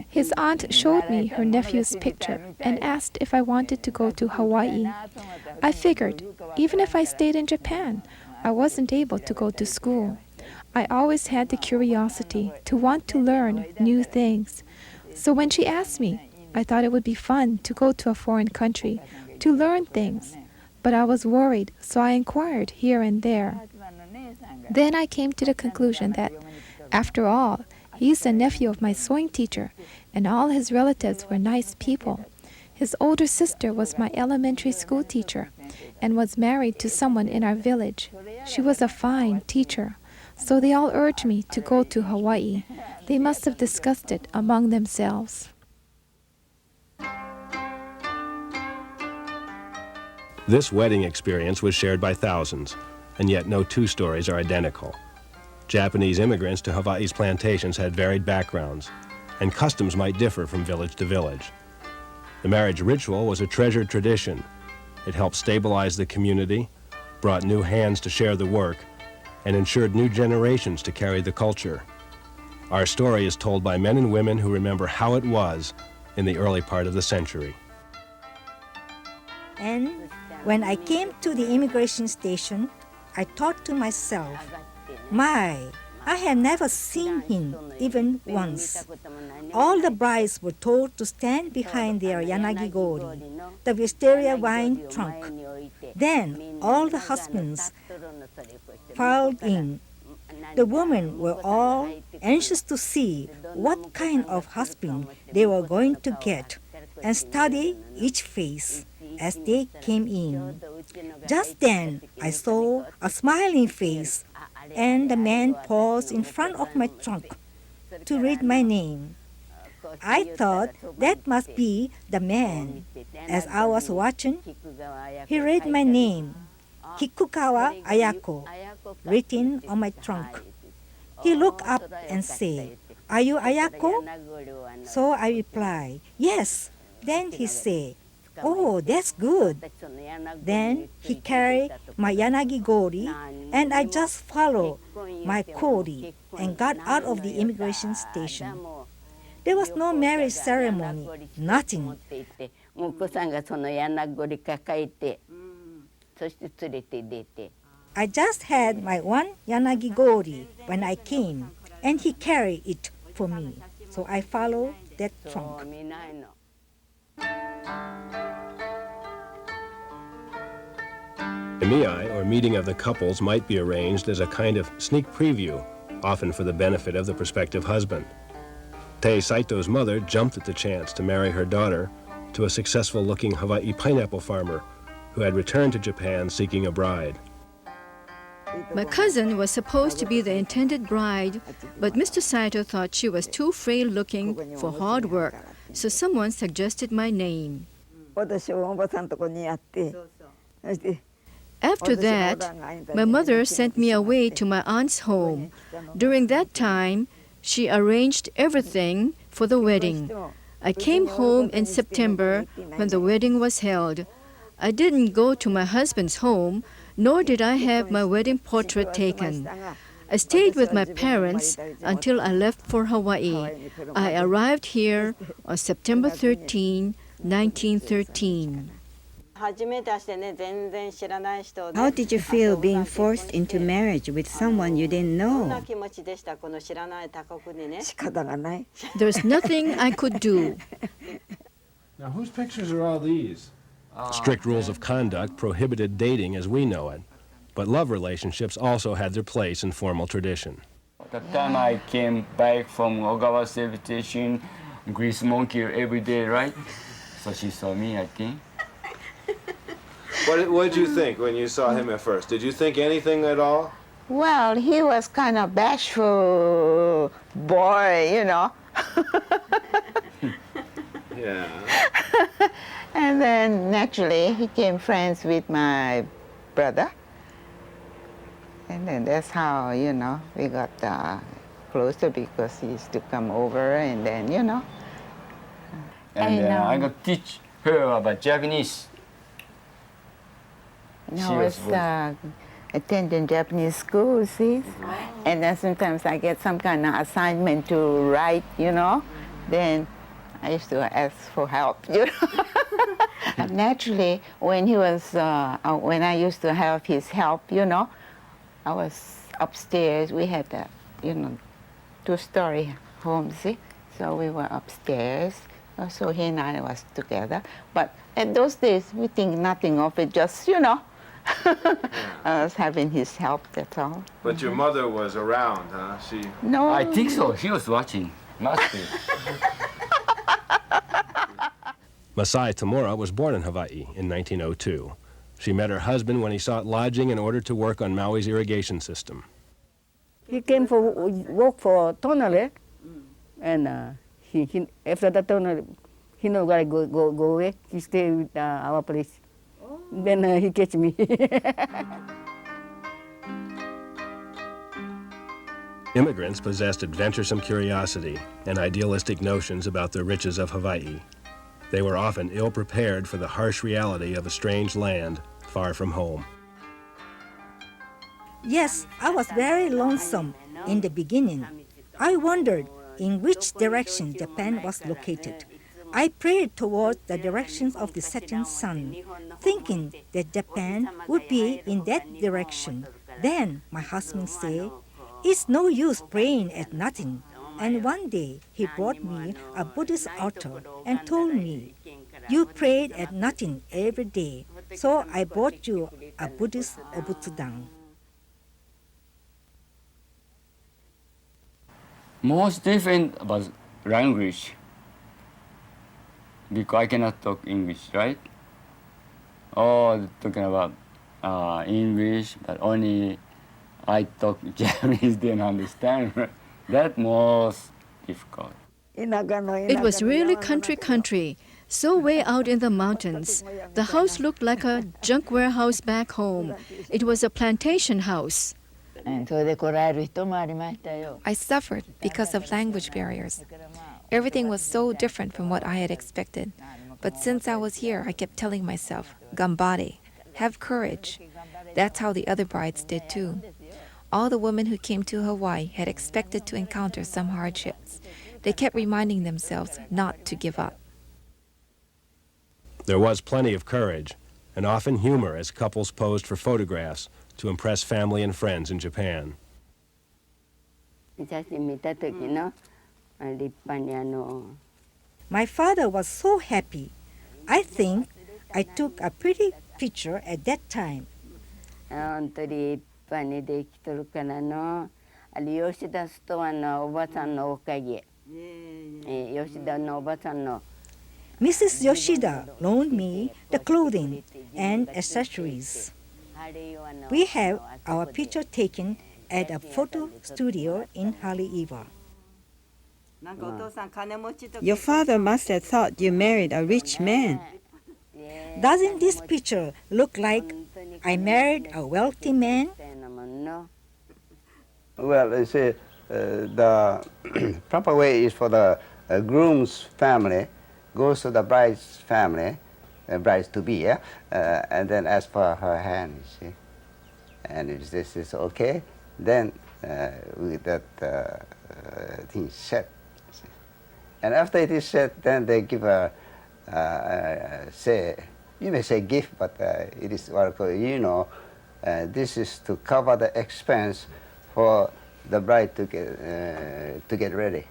His aunt showed me her nephew's picture and asked if I wanted to go to Hawaii. I figured, even if I stayed in Japan, I wasn't able to go to school. I always had the curiosity to want to learn new things. So when she asked me, I thought it would be fun to go to a foreign country, to learn things. But I was worried, so I inquired here and there. Then I came to the conclusion that, after all, he's the nephew of my sewing teacher, and all his relatives were nice people. His older sister was my elementary school teacher and was married to someone in our village. She was a fine teacher, so they all urged me to go to Hawaii. They must have discussed it among themselves. This wedding experience was shared by thousands, and yet no two stories are identical. Japanese immigrants to Hawaii's plantations had varied backgrounds, and customs might differ from village to village. The marriage ritual was a treasured tradition. It helped stabilize the community, brought new hands to share the work, and ensured new generations to carry the culture. Our story is told by men and women who remember how it was in the early part of the century. And when I came to the immigration station, I thought to myself, my, I have never seen him even once. All the brides were told to stand behind their yanagi-gori, the wisteria wine trunk. Then all the husbands filed in. The women were all anxious to see what kind of husband they were going to get and study each face as they came in. Just then, I saw a smiling face, and the man paused in front of my trunk to read my name. I thought that must be the man. As I was watching, he read my name, Kikukawa Ayako, written on my trunk. He looked up and said, "Are you Ayako?" So I replied, "Yes." Then he said, "Oh, that's good." Then he carried my yanagi-gori, and I just followed my kori and got out of the immigration station. There was no marriage ceremony, nothing. I just had my one yanagi-gori when I came, and he carried it for me. So I followed that trunk. The miai, or meeting of the couples, might be arranged as a kind of sneak preview, often for the benefit of the prospective husband. Tei Saito's mother jumped at the chance to marry her daughter to a successful-looking Hawaiʻi pineapple farmer who had returned to Japan seeking a bride. My cousin was supposed to be the intended bride, but Mr. Saito thought she was too frail-looking for hard work, so someone suggested my name. After that, my mother sent me away to my aunt's home. During that time, she arranged everything for the wedding. I came home in September when the wedding was held. I didn't go to my husband's home, nor did I have my wedding portrait taken. I stayed with my parents until I left for Hawaii. I arrived here on September 13, 1913. How did you feel being forced into marriage with someone you didn't know? There's nothing I could do. Now, whose pictures are all these? Strict rules of conduct prohibited dating as we know it, but love relationships also had their place in formal tradition. The time I came back from Ogawa Service Station, Grease Monkey every day, right? So she saw me, I think. What did you think when you saw him at first? Did you think anything at all? Well, he was kind of bashful boy, you know. Yeah. And then naturally he became friends with my brother. And then that's how, you know, we got closer because he used to come over and then, you know. And I got teach her about Japanese. No, it's attending Japanese school, see? And then sometimes I get some kind of assignment to write, you know. Then I used to ask for help, you know. And naturally, when when I used to have his help, you know, I was upstairs. We had a, you know, 2-story home, see? So we were upstairs. So he and I was together. But in those days, we think nothing of it, just, you know, I was having his help, that's all. But your mother was around, huh? No. I think so. She was watching. Must be. Masai Tamura was born in Hawaii in 1902. She met her husband when he sought lodging in order to work on Maui's irrigation system. He came for work for tunnel, and he after the tunnel, he not gonna go away. He stay with our place. Oh. Then he catch me. Immigrants possessed adventuresome curiosity and idealistic notions about the riches of Hawaii. They were often ill-prepared for the harsh reality of a strange land far from home. Yes, I was very lonesome in the beginning. I wondered in which direction Japan was located. I prayed toward the direction of the setting sun, thinking that Japan would be in that direction. Then my husband said, "It's no use praying at nothing." And one day he brought me a Buddhist altar and told me, "You prayed at nothing every day, so I brought you a Buddhist obutsudan." Most different about language. Because I cannot talk English, right? Oh, talking about English, but only I talk Japanese, didn't understand. That most difficult. It was really country, so way out in the mountains. The house looked like a junk warehouse back home. It was a plantation house. I suffered because of language barriers. Everything was so different from what I had expected. But since I was here, I kept telling myself, "Gambare, have courage." That's how the other brides did too. All the women who came to Hawaii had expected to encounter some hardships. They kept reminding themselves not to give up. There was plenty of courage and often humor as couples posed for photographs to impress family and friends in Japan. My father was so happy. I think I took a pretty picture at that time. Mrs. Yoshida loaned me the clothing and accessories. We have our picture taken at a photo studio in Haleiwa. Your father must have thought you married a rich man. Doesn't this picture look like I married a wealthy man? Well, you see, the proper way is for the groom's family goes to the bride's family, bride's to be, yeah, and then ask for her hand, you see. And if this is okay, then with that thing set. And after it is set, then they give a, you may say gift, but it is what I call, you know, this is to cover the expense for the bride to get ready,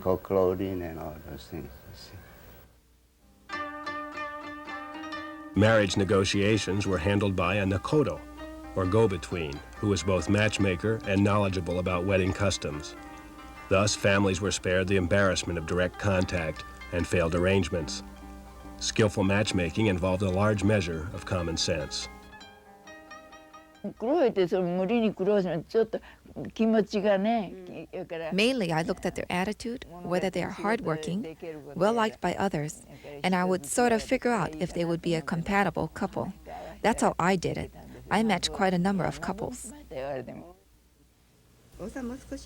for clothing and all those things. You see. Marriage negotiations were handled by a nakodo, or go-between, who was both matchmaker and knowledgeable about wedding customs. Thus, families were spared the embarrassment of direct contact and failed arrangements. Skillful matchmaking involved a large measure of common sense. Mainly, I looked at their attitude, whether they are hardworking, well-liked by others, and I would sort of figure out if they would be a compatible couple. That's how I did it. I matched quite a number of couples.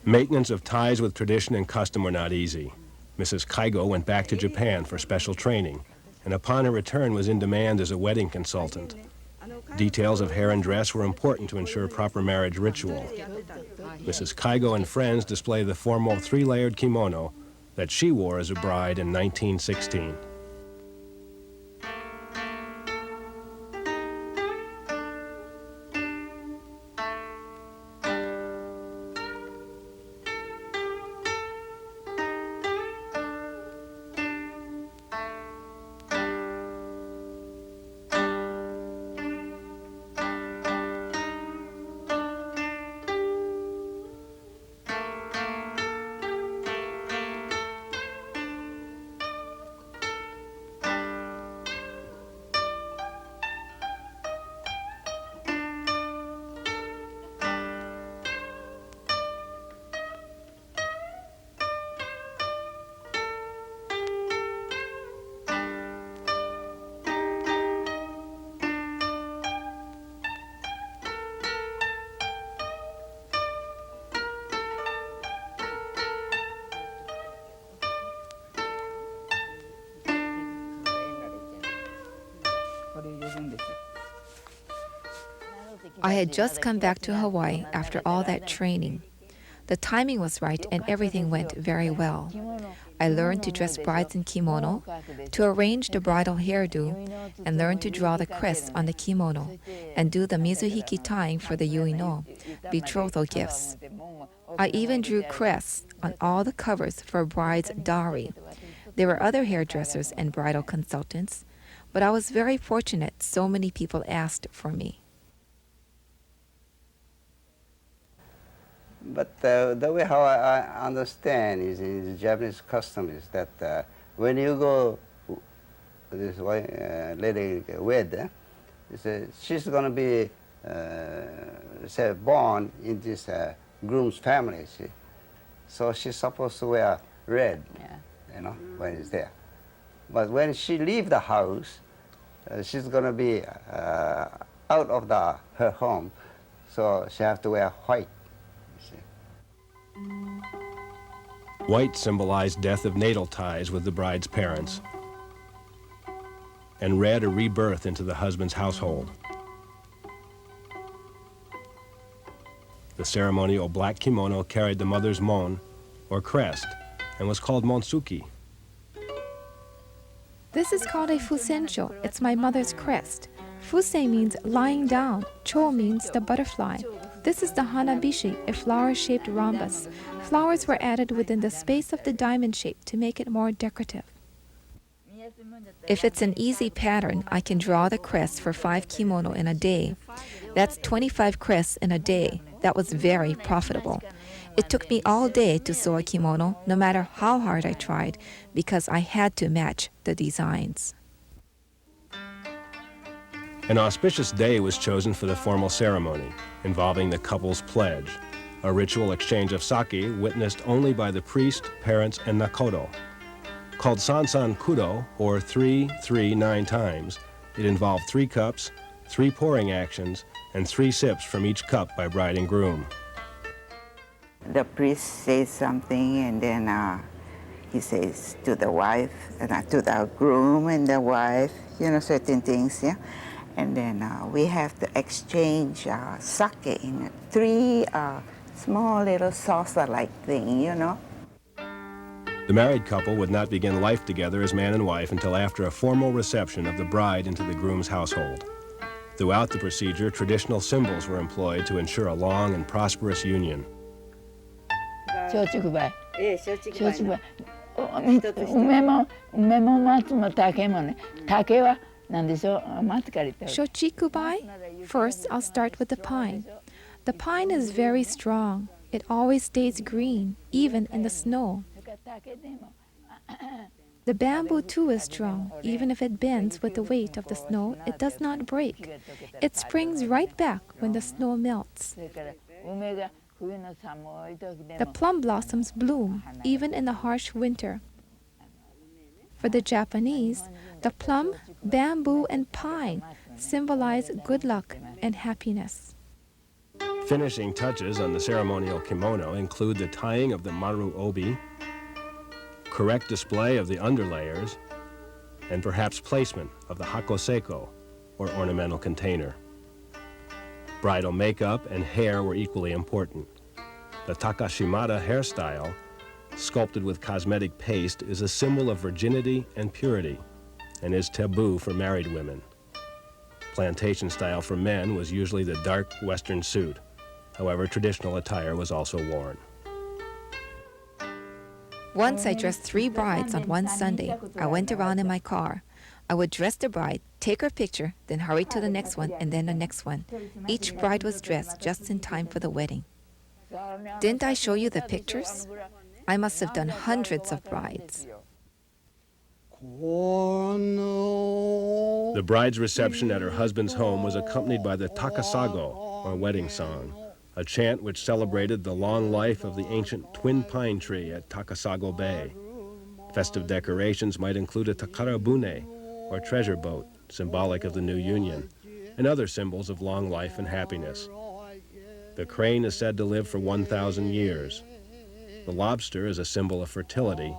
Maintenance of ties with tradition and custom were not easy. Mrs. Kaigo went back to Japan for special training, and upon her return was in demand as a wedding consultant. Details of hair and dress were important to ensure proper marriage ritual. Mrs. Kaigo and friends display the formal three-layered kimono that she wore as a bride in 1916. I had just come back to Hawaii after all that training. The timing was right and everything went very well. I learned to dress brides in kimono, to arrange the bridal hairdo, and learned to draw the crest on the kimono, and do the mizuhiki tying for the yuino, betrothal gifts. I even drew crests on all the covers for a bride's dowry. There were other hairdressers and bridal consultants, but I was very fortunate so many people asked for me. But the way how I understand is in the Japanese custom is that when you go this lady wed, she's going to be say born in this groom's family. See? So she's supposed to wear red, you know, when it's there. But when she leaves the house, she's going to be out of her home, so she has to wear white. White symbolized death of natal ties with the bride's parents, and red a rebirth into the husband's household. The ceremonial black kimono carried the mother's mon, or crest, and was called monsuki. This is called a fusencho. It's my mother's crest. Fusei means lying down. Cho means the butterfly. This is the hanabishi, a flower-shaped rhombus. Flowers were added within the space of the diamond shape to make it more decorative. If it's an easy pattern, I can draw the crest for 5 kimono in a day. That's 25 crests in a day. That was very profitable. It took me all day to sew a kimono, no matter how hard I tried, because I had to match the designs. An auspicious day was chosen for the formal ceremony, involving the couple's pledge, a ritual exchange of sake witnessed only by the priest, parents, and nakodo. Called Sansan Kudo, or 3-3-9 times, it involved 3 cups, 3 pouring actions, and 3 sips from each cup by bride and groom. The priest says something, and then he says to the wife, to the groom and the wife, you know, certain things, yeah. And then we have to exchange sake in 3 small little saucer-like thing, you know. The married couple would not begin life together as man and wife until after a formal reception of the bride into the groom's household. Throughout the procedure, traditional symbols were employed to ensure a long and prosperous union. Shochikubai? First, I'll start with the pine. The pine is very strong. It always stays green, even in the snow. The bamboo too is strong. Even if it bends with the weight of the snow, it does not break. It springs right back when the snow melts. The plum blossoms bloom even in the harsh winter. For the Japanese, the plum, bamboo, and pine symbolize good luck and happiness. Finishing touches on the ceremonial kimono include the tying of the maru obi, correct display of the underlayers, and perhaps placement of the hakoseko, or ornamental container. Bridal makeup and hair were equally important. The Takashimada hairstyle, sculpted with cosmetic paste, is a symbol of virginity and purity and is taboo for married women. Plantation style for men was usually the dark Western suit. However, traditional attire was also worn. Once I dressed 3 brides on one Sunday. I went around in my car. I would dress the bride, take her picture, then hurry to the next one and then the next one. Each bride was dressed just in time for the wedding. Didn't I show you the pictures? I must have done hundreds of brides. The bride's reception at her husband's home was accompanied by the takasago, or wedding song, a chant which celebrated the long life of the ancient twin pine tree at Takasago Bay. Festive decorations might include a takarabune, or treasure boat, symbolic of the new union, and other symbols of long life and happiness. The crane is said to live for 1,000 years. The lobster is a symbol of fertility,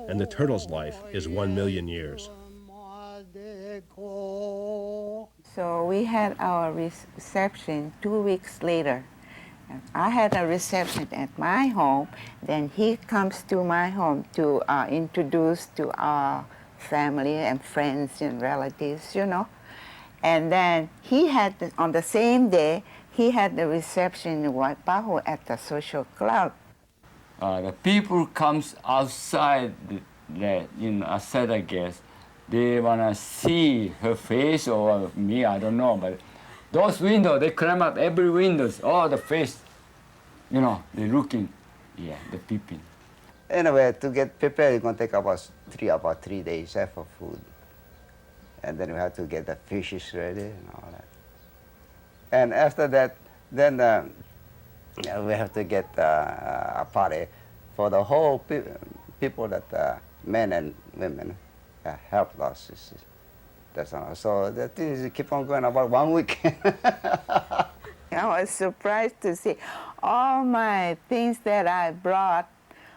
and the turtle's life is 1 million years. So we had our reception 2 weeks later. I had a reception at my home, then he comes to my home to introduce to our family and friends and relatives, you know. And then he had, on the same day, he had the reception in Waipahu at the social club. The people comes outside, outside I guess. They wanna see her face or me, I don't know, but those windows, they climb up every windows, all the face, they're looking, they're peeping. Anyway, to get prepared, it's going to take about 3 days for food. And then we have to get the fishes ready and all that. And after that, then we have to get a party for the whole people that men and women helped us. That's all. So the things keep on going about 1 week. I was surprised to see all my things that I brought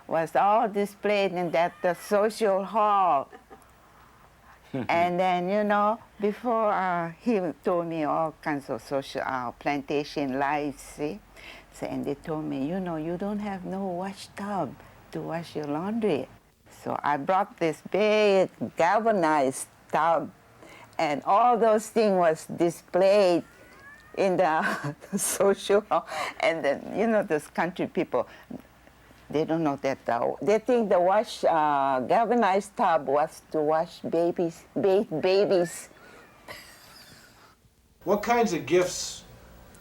was all displayed in the social hall. And then, before he told me all kinds of social plantation life, see? So, and they told me, you don't have no wash tub to wash your laundry. So I brought this big galvanized tub, and all those things was displayed in the social hall. And then, those country people, they don't know that. They think the galvanized tub was to wash babies. What kinds of gifts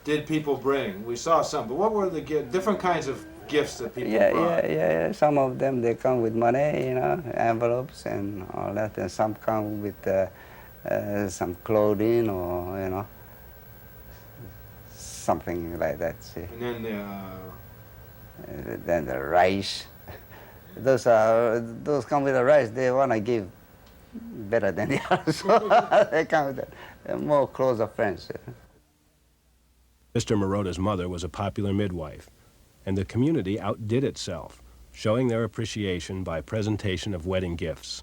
did people bring? We saw some, but what were the different kinds of gifts that people brought? Yeah. Some of them, they come with money, envelopes and all that, and some come with some clothing or, something like that. See. And then the rice. Those come with the rice. They want to give better than the others. So they come with more closer friends. Mr. Morota's mother was a popular midwife, and the community outdid itself, showing their appreciation by presentation of wedding gifts.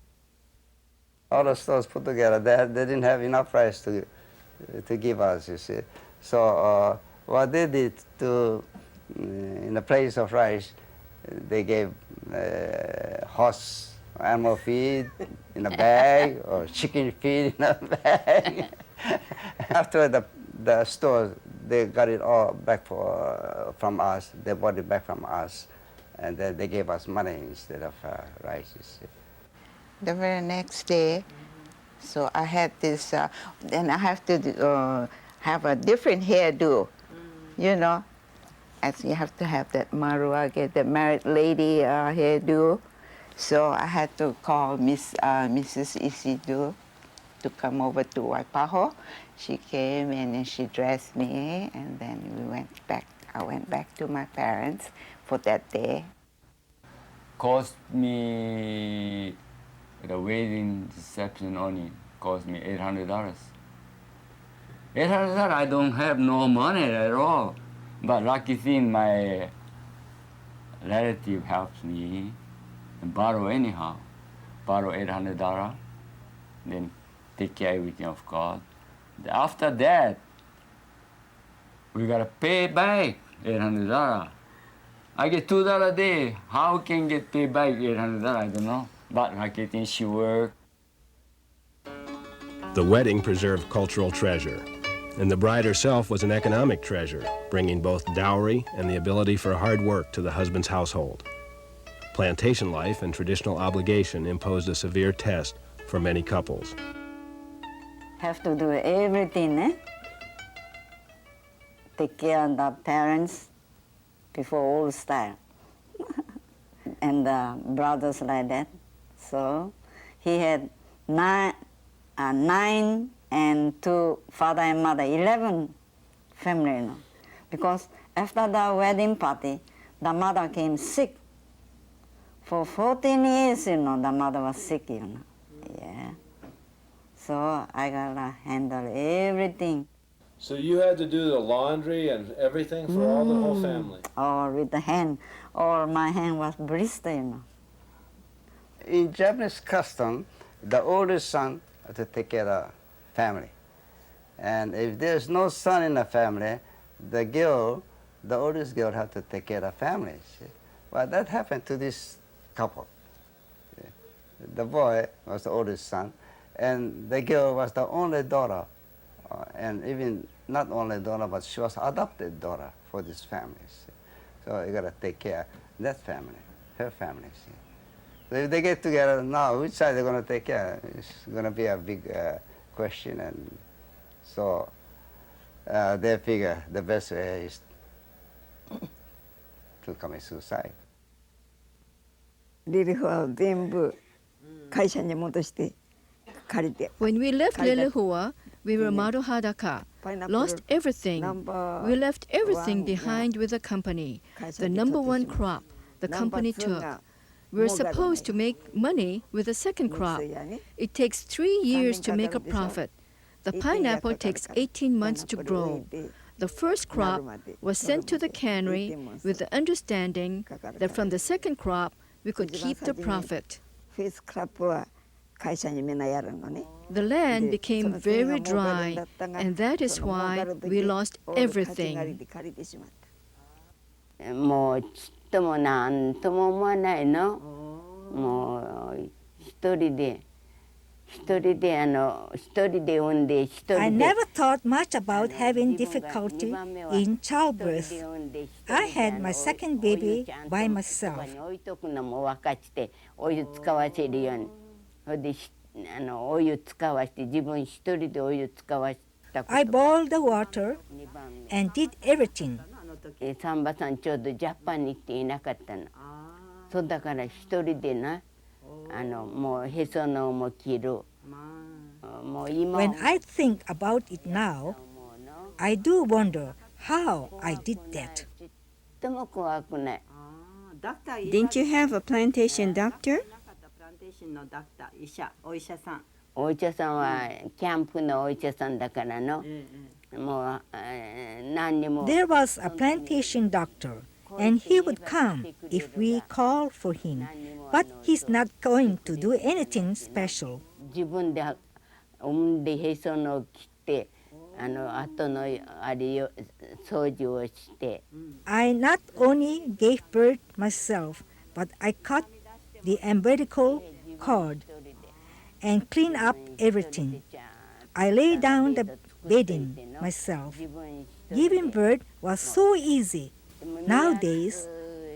All the stores put together, they didn't have enough rice to give us, you see. So what they did in the place of rice, they gave horse animal feed in a bag or chicken feed in a bag. After the store, they got it all back from us. They bought it back from us, and then they gave us money instead of rice. The very next day, so I had this, then I have to have a different hairdo, as you have to have that maruage, the married lady hairdo. So I had to call Mrs. Isidu to come over to Waipaho. She came and then she dressed me, and then we went back. I went back to my parents for that day. Cost me, the wedding reception only cost me $800. $800, I don't have no money at all. But lucky thing, my relative helps me and borrow anyhow. Borrow $800, then take care everything of God. After that, we gotta pay back $800. I get $2 a day. How can get paid back $800? I don't know. But lucky thing, she worked. The wedding preserved cultural treasure, and the bride herself was an economic treasure, bringing both dowry and the ability for hard work to the husband's household. Plantation life and traditional obligation imposed a severe test for many couples. Have to do everything, eh? Take care of the parents before old style. And the brothers like that. So he had nine and two father and mother, 11 family, you know. Because after the wedding party, the mother came sick. For 14 years, you know, the mother was sick, you know. Yeah. So I gotta handle everything. So you had to do the laundry and everything for all the whole family? Or with the hand, or my hand was blister, you know. In Japanese custom, the oldest son has to take care of the family. And if there's no son in the family, the oldest girl has to take care of the family. See? Well, that happened to this couple. The boy was the oldest son, and the girl was the only daughter. And even not only daughter, but she was adopted daughter for this family. See? So you gotta take care of that family, her family. See? So if they get together now, which side they're gonna take care? It's gonna be a big question, and so they figure the best way is to commit suicide. リリフは全部会社に戻して借りて。 When we left Lelehua, we were Maruhadaka, lost everything. We left everything behind with the company. The number one crop, the company took. We were supposed to make money with the second crop. It takes 3 years to make a profit. The pineapple takes 18 months to grow. The first crop was sent to the cannery with the understanding that from the second crop, we could keep the profit. The land became very dry, and that is why we lost everything. もうちっともなんとも思わないの。もう一人で産んで一人で。I never thought much about having difficulty in childbirth. I had my second baby by myself. 置いとくのも分かってお湯使わせるように。それでお湯使わして自分一人でお湯使わしたこと。 I boiled the water and did everything. サンバさんちょうどジャパンに行っていなかったの。そうだから一人でな。もうへその緒も切る。When I think about it now, I do wonder how I did that. Didn't you have a plantation doctor? お医者さんはキャンプのお医者さんだからの。もう何にも。 There was a plantation doctor, and he would come if we called for him. But he's not going to do anything special. 自分で産んでへその緒切って後のあれを掃除をして。 I not only gave birth myself, but I cut the umbilical cord and cleaned up everything. I lay down the bedding myself. Giving birth was so easy. Nowadays,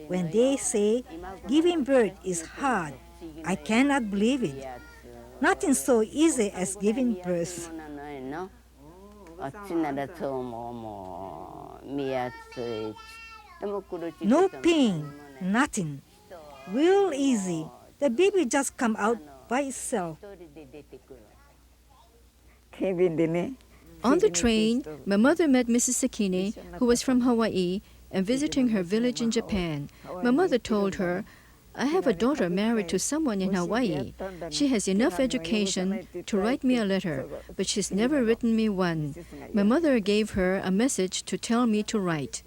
when they say giving birth is hard, I cannot believe it. Nothing so easy as giving birth. No pain, nothing. Real easy, The baby just come out by itself. On the train, my mother met Mrs. Sakine, who was from Hawaii and visiting her village in Japan. My mother told her, "I have a daughter married to someone in Hawaii. She has enough education to write me a letter, but she's never written me one." My mother gave her a message to tell me to write.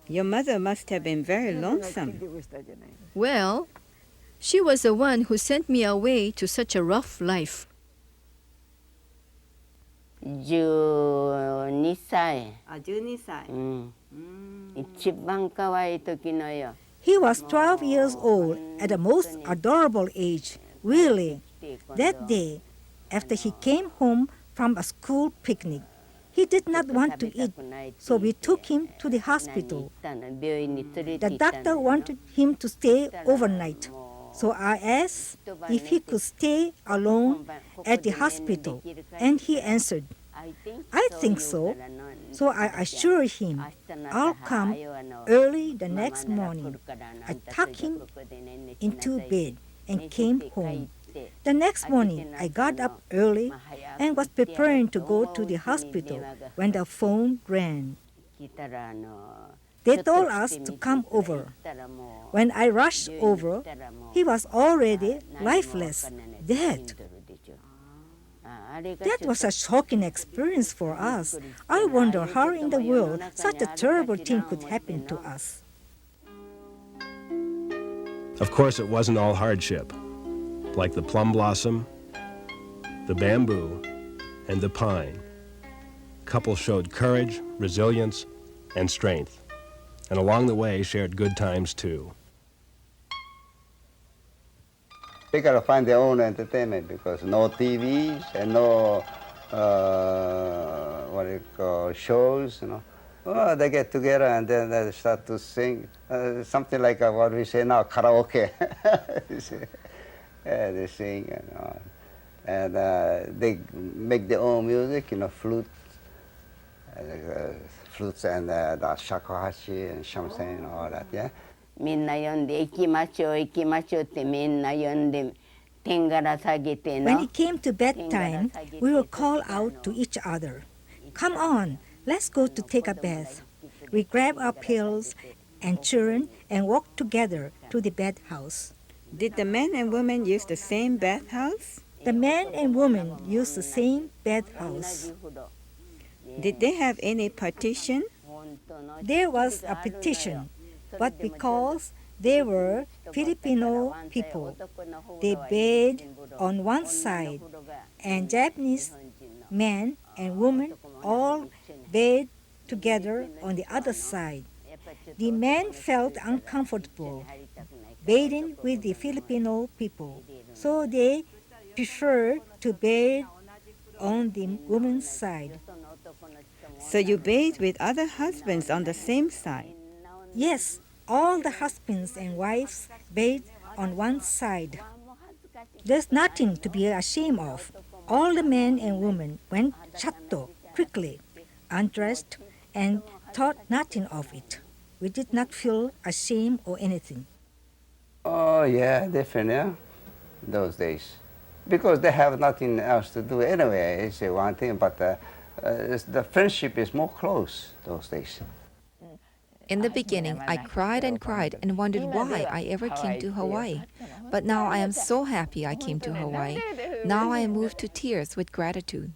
Your mother must have been very lonesome. Well, she was the one who sent me away to such a rough life. 12歳。12歳。一番可愛い時のよ。 He was 12 years old at the most adorable age, really. That day, after he came home from a school picnic, he did not want to eat, so we took him to the hospital. The doctor wanted him to stay overnight, so I asked if he could stay alone at the hospital, and he answered, "I think so." So I assured him I'll come early the next morning. I tucked him into bed and came home. The next morning, I got up early and was preparing to go to the hospital when the phone rang. They told us to come over. When I rushed over, he was already lifeless, dead. That was a shocking experience for us. I wonder how in the world such a terrible thing could happen to us. Of course, it wasn't all hardship. Like the plum blossom, the bamboo, and the pine, couples showed courage, resilience, and strength, and along the way shared good times too. They gotta find their own entertainment because no TVs and no what do you call shows, you know. Oh, they get together and then they start to sing something like what we say now, karaoke. Yeah, they sing and they make their own music, you know, flutes and the shakuhachi and shamisen and all that, yeah. みんな呼んで行きましょう行きましょうってみんな呼んで天柄下げての When it came to bedtime, we would call out to each other, "Come on, let's go to take a bath." We grabbed our pails and children and walked together to the bathhouse. Did the men and women use the same bathhouse? The men and women used the same bathhouse. Did they have any partition? There was a partition, but because they were Filipino people, they bathed on one side, and Japanese men and women all bathed together on the other side. The men felt uncomfortable bathing with the Filipino people, so they preferred to bathe on the women's side. So you bathed with other husbands on the same side? Yes, all the husbands and wives bathed on one side. There's nothing to be ashamed of. All the men and women went chatto quickly, undressed, and thought nothing of it. We did not feel ashamed or anything. Oh yeah, different, yeah, those days. Because they have nothing else to do anyway, it's one thing, but the friendship is more close those days. In the beginning, I cried and cried and wondered why I ever came to Hawaii. But now I am so happy I came to Hawaii. Now I am moved to tears with gratitude.